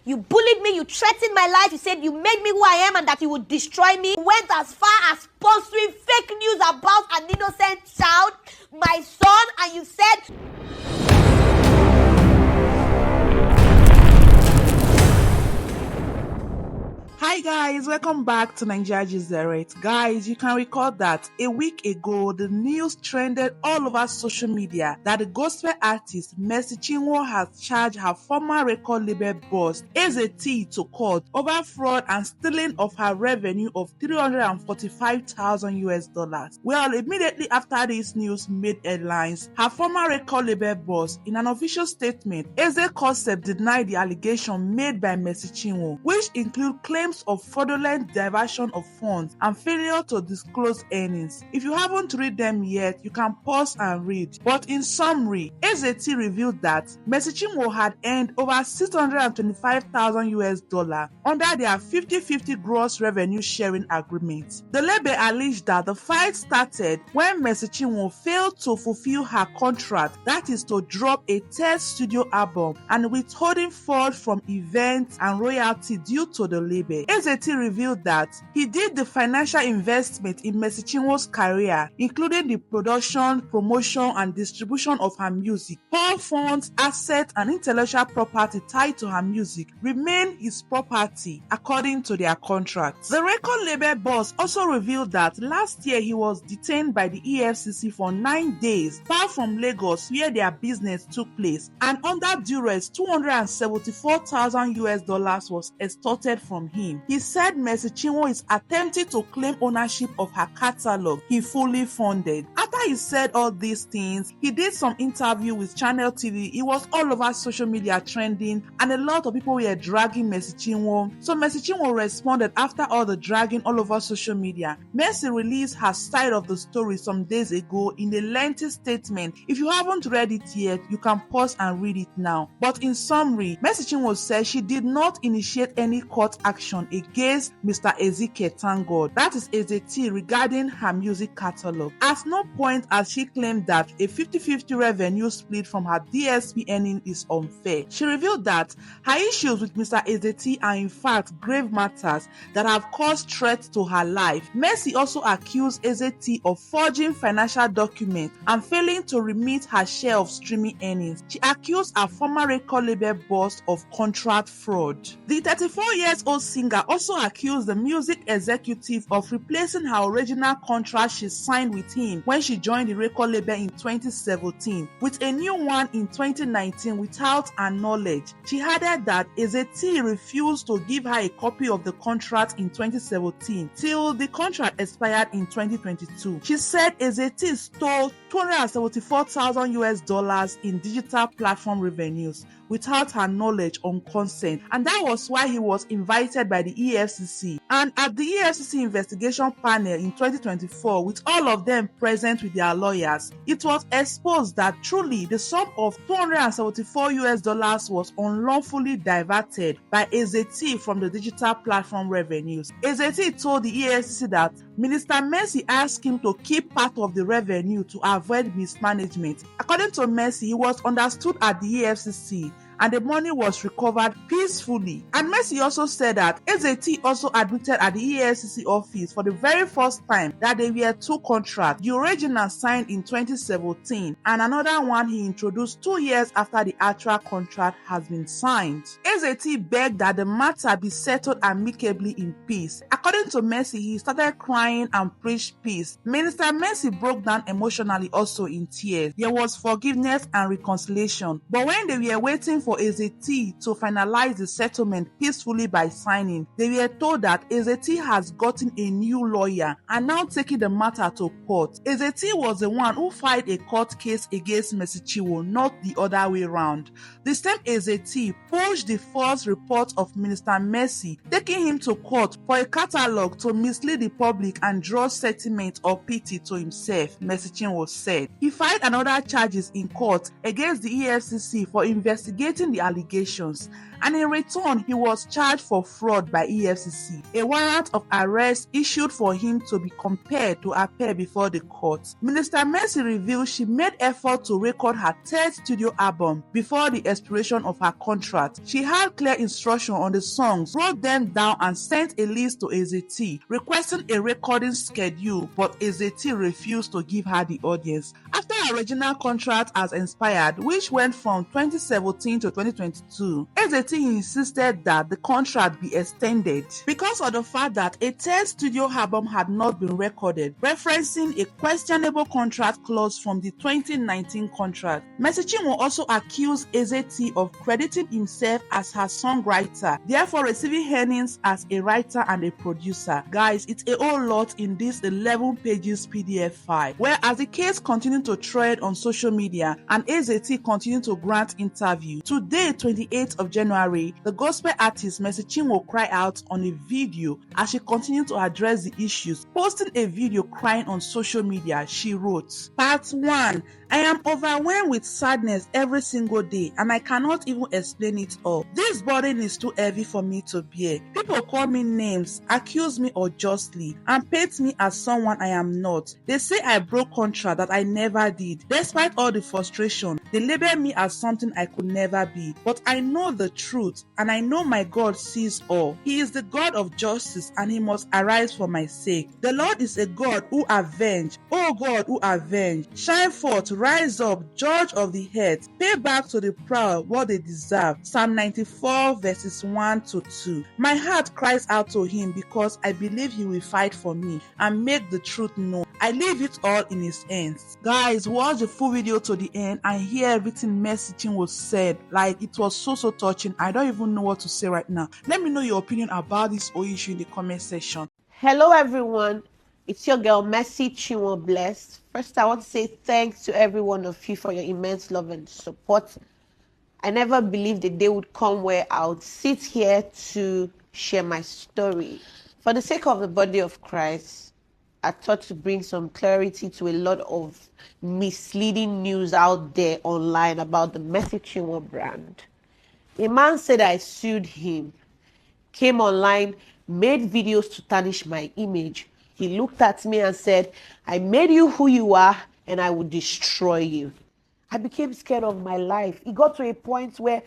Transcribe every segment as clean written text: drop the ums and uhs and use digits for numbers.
You bullied me, you threatened my life, you said you made me who I am and that you would destroy me. You went as far as sponsoring fake news about an innocent child, my son, and you said... Hi guys, welcome back to Nigeria EezeeTee. Guys, you can recall that a week ago, the news trended all over social media that the gospel artist Mercy Chinwo has charged her former record label boss Eezeetee to court over fraud and stealing of her revenue of $345,000. Well, immediately after this news made headlines, her former record label boss, in an official statement, EeZee Conceptz denied the allegation made by Mercy Chinwo, which include claims of fraudulent diversion of funds and failure to disclose earnings. If you haven't read them yet, you can pause and read. But in summary, Eezeetee revealed that Mercy Chinwo had earned over $625,000 under their 50-50 gross revenue sharing agreement. The label alleged that the fight started when Mercy Chinwo failed to fulfill her contract, that is to drop a third studio album, and withholding funds from events and royalties due to the label. Eezeetee revealed that he did the financial investment in Mercy Chinwo's career, including the production, promotion, and distribution of her music. All funds, assets, and intellectual property tied to her music remain his property, according to their contract. The record label boss also revealed that last year he was detained by the EFCC for 9 days, far from Lagos, where their business took place, and under duress, $274,000 was extorted from him. He said Mercy Chinwo is attempting to claim ownership of her catalog he fully funded. After he said all these things, he did some interview with Channel TV. It was all over social media trending, and a lot of people were dragging Mercy Chinwo. So Mercy Chinwo responded after all the dragging all over social media. Mercy released her side of the story some days ago in a lengthy statement. If you haven't read it yet, you can pause and read it now. But in summary, Mercy Chinwo said she did not initiate any court action against Mr. Eezeetee, thank God. That is Eezeetee, regarding her music catalog. At no point has she claimed that a 50-50 revenue split from her DSP earning is unfair. She revealed that her issues with Mr. Eezeetee are in fact grave matters that have caused threats to her life. Mercy also accused Eezeetee of forging financial documents and failing to remit her share of streaming earnings. She accused her former record label boss of contract fraud. The 34-year-old singer also accused the music executive of replacing her original contract she signed with him when she joined the record label in 2017 with a new one in 2019 without her knowledge. She added that Eezeetee refused to give her a copy of the contract in 2017 till the contract expired in 2022. She said Eezeetee stole $274,000 in digital platform revenues without her knowledge or consent, and that was why he was invited by the EFCC. And at the EFCC investigation panel in 2024, with all of them present with their lawyers, it was exposed that truly the sum of $274 was unlawfully diverted by Eezeetee from the digital platform revenues. Eezeetee told the EFCC that Minister Mercy asked him to keep part of the revenue to avoid mismanagement. According to Mercy, he was understood at the EFCC and the money was recovered peacefully. And Mercy also said that Eezeetee also admitted at the EFCC office for the very first time that there were two contracts, the original signed in 2017 and another one he introduced 2 years after the actual contract has been signed. Eezeetee begged that the matter be settled amicably in peace. According to Mercy, he started crying and preached peace. Minister Mercy broke down emotionally, also in tears. There was forgiveness and reconciliation, but when they were waiting for Eezeetee to finalize the settlement peacefully by signing, they were told that Eezeetee has gotten a new lawyer and now taking the matter to court. Eezeetee was the one who filed a court case against Mercy Chinwo, not the other way round. The same Eezeetee pushed the false report of Minister Mercy, taking him to court for a catalog to mislead the public and draw sentiment or pity to himself, Mercy Chinwo said. He filed another charges in court against the EFCC for investigating the allegations, and in return, he was charged for fraud by EFCC. A warrant of arrest issued for him to be compelled to appear before the court. Minister Mercy revealed she made effort to record her third studio album before the expiration of her contract. She had clear instruction on the songs, wrote them down, and sent a list to Eezeetee requesting a recording schedule, but Eezeetee refused to give her the audience. After her original contract has expired, which went from 2017 to 2022, Eezeetee insisted that the contract be extended because of the fact that a third studio album had not been recorded, referencing a questionable contract clause from the 2019 contract. Mercy Chinwo also accused Eezeetee of crediting himself as her songwriter, therefore receiving earnings as a writer and a producer. Guys, it's a whole lot in this 11 pages PDF file, where as the case continued to trend on social media and Eezeetee continued to grant interviews. Today, 28th of January, the gospel artist Mercy Chinwo cried out on a video as she continued to address the issues. Posting a video crying on social media, she wrote, Part 1. I am overwhelmed with sadness every single day and I cannot even explain it all. This burden is too heavy for me to bear. People call me names, accuse me unjustly, and paint me as someone I am not. They say I broke contract that I never did. Despite all the frustration, they label me as something I could never be. But I know the truth and I know my God sees all. He is the God of justice and he must arise for my sake. The Lord is a God who avenge. Oh God who avenge. Shine forth, rise up, judge of the earth. Pay back to the proud what they deserve. Psalm 94 verses 1 to 2. My heart cries out to him because I believe he will fight for me and make the truth known. I leave it all in his hands. Guys, watch the full video to the end and hear everything Mercy Chinwo said. Like, it was so touching. I don't even know what to say right now. Let me know your opinion about this whole issue in the comment section. Hello everyone, it's your girl Mercy Chinwo Blessed. First, I want to say thanks to every one of you for your immense love and support. I never believed the day would come where I would sit here to share my story. For the sake of the body of Christ, I thought to bring some clarity to a lot of misleading news out there online about the Mercy Chinwo brand. A man said I sued him, came online, made videos to tarnish my image. He looked at me and said, I made you who you are and I will destroy you. I became scared of my life. It got to a point where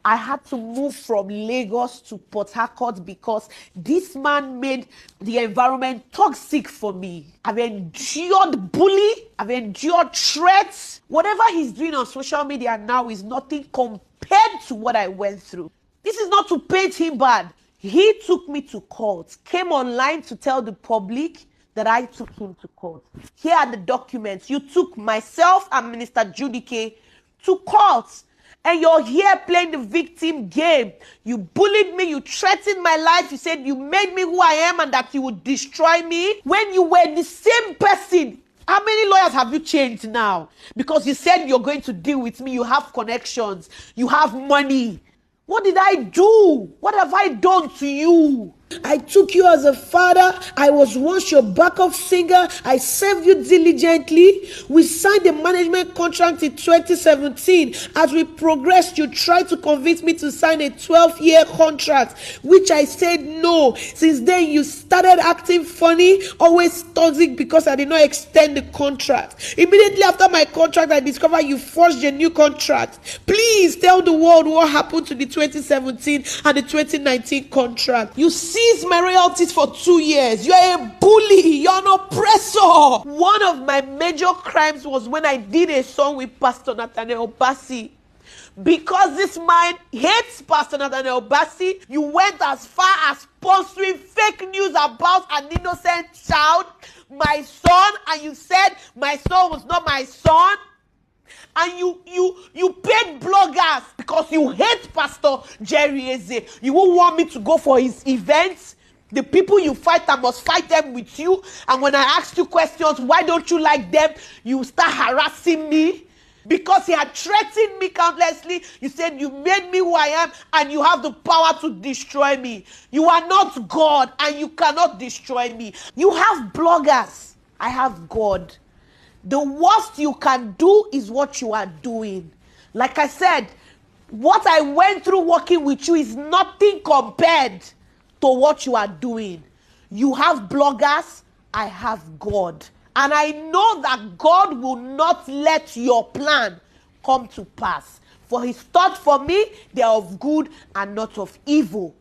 I had to move from Lagos to Port Harcourt because this man made the environment toxic for me. I've endured bully. I've endured threats. Whatever he's doing on social media now is nothing compared to what I went through. This is not to paint him bad. He took me to court, came online to tell the public that I took him to court. Here are the documents. You took myself and Minister Judikay to court. And you're here playing the victim game. You bullied me. You threatened my life. You said you made me who I am and that you would destroy me. When you were the same person, how many lawyers have you changed now? Because you said you're going to deal with me. You have connections. You have money. What did I do? What have I done to you? I took you as a father. I was once your backup singer. I served you diligently. We signed a management contract in 2017. As we progressed, you tried to convince me to sign a 12-year contract, which I said no. Since then, you started acting funny, always toxic because I did not extend the contract. Immediately after my contract, I discovered you forged a new contract. Please tell the world what happened to the 2017 and the 2019 contract. You seized my royalties for 2 years. You're a bully. You're an oppressor. One of my major crimes was when I did a song with Pastor Nathaniel Bassey. Because this man hates Pastor Nathaniel Bassey, you went as far as sponsoring fake news about an innocent child, my son, and you said my son was not my son. And you paid bloggers because you hate Pastor Jerry EeZee. You won't want me to go for his events. The people you fight, I must fight them with you. And when I ask you questions, why don't you like them? You start harassing me. Because he had threatened me countlessly. You said you made me who I am and you have the power to destroy me. You are not God and you cannot destroy me. You have bloggers. I have God. The worst you can do is what you are doing. Like I said, What I went through working with you is nothing compared to what you are doing. You have bloggers, I have God. And I know that God will not let your plan come to pass. For his thoughts for me, they are of good and not of evil.